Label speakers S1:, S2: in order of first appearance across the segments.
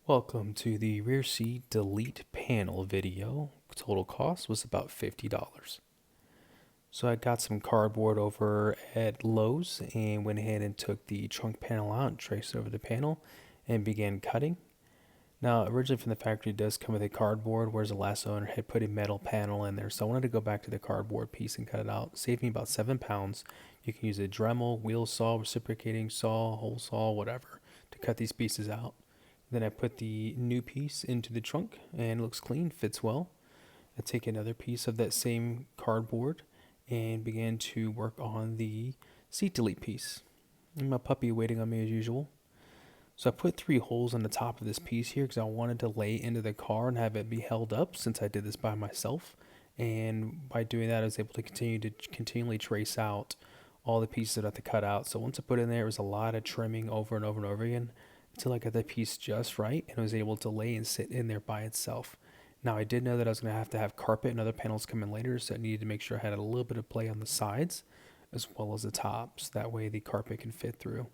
S1: Welcome to the rear seat delete panel video. Total cost was about $50. So I got some cardboard over at Lowe's and went ahead and took the trunk panel out and traced over the panel and began cutting. Now originally from the factory it does come with a cardboard, whereas the last owner had put a metal panel in there. So I wanted to go back to the cardboard piece and cut it out. Saved me about 7 pounds. You can use a Dremel, wheel saw, reciprocating saw, hole saw, whatever, to cut these pieces out. Then I put the new piece into the trunk and it looks clean, fits well. I take another piece of that same cardboard and began to work on the seat delete piece. And my puppy waiting on me as usual. So I put 3 holes on the top of this piece here because I wanted to lay it into the car and have it be held up since I did this by myself. And by doing that I was able to continually trace out all the pieces that I had to cut out. So once I put it in there, it was a lot of trimming over and over and over again, until I got that piece just right and was able to lay and sit in there by itself. Now I did know that I was going to have carpet and other panels come in later, so I needed to make sure I had a little bit of play on the sides as well as the tops. That way the carpet can fit through.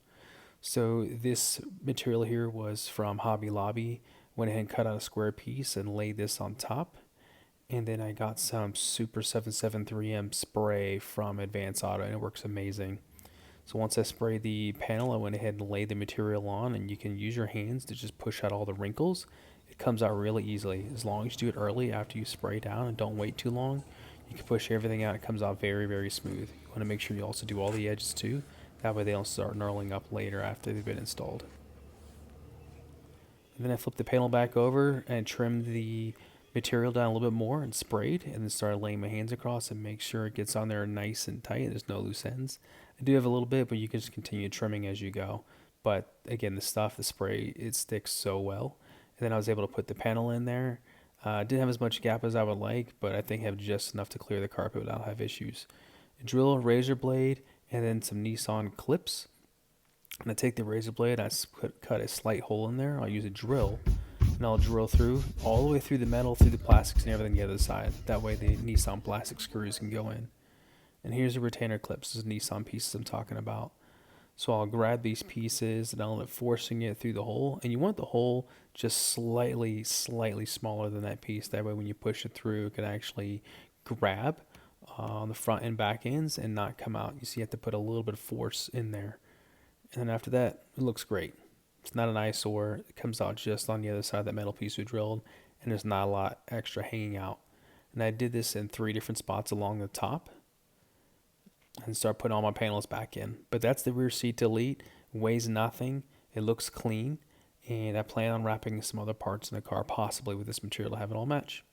S1: So this material here was from Hobby Lobby. Went ahead and cut out a square piece and laid this on top. And then I got some Super 77 3M spray from Advance Auto and it works amazing. So once I sprayed the panel, I went ahead and laid the material on, and you can use your hands to just push out all the wrinkles. It comes out really easily. As long as you do it early after you spray down and don't wait too long, you can push everything out. It comes out very, very smooth. You want to make sure you also do all the edges too. That way they don't start knurling up later after they've been installed. And then I flipped the panel back over and trimmed the material down a little bit more and sprayed, and then started laying my hands across and make sure it gets on there nice and tight. There's no loose ends. I do have a little bit, but you can just continue trimming as you go. But again, the spray, it sticks so well. And then I was able to put the panel in there. Didn't have as much gap as I would like, but I think I have just enough to clear the carpet without have issues. A drill, razor blade, and then some Nissan clips. And I take the razor blade, I cut a slight hole in there. I'll use a drill, and I'll drill through all the way through the metal, through the plastics and everything the other side. That way the Nissan plastic screws can go in. And here's the retainer clips. This is Nissan pieces I'm talking about. So I'll grab these pieces and I'll end up forcing it through the hole. And you want the hole just slightly smaller than that piece. That way when you push it through, it can actually grab on the front and back ends and not come out. You see, you have to put a little bit of force in there. And then after that, it looks great. It's not an eyesore. It comes out just on the other side of that metal piece we drilled, and there's not a lot extra hanging out. And I did this in 3 different spots along the top and start putting all my panels back in. But that's the rear seat delete. Weighs nothing. It looks clean. And I plan on wrapping some other parts in the car, possibly with this material, to have it all match.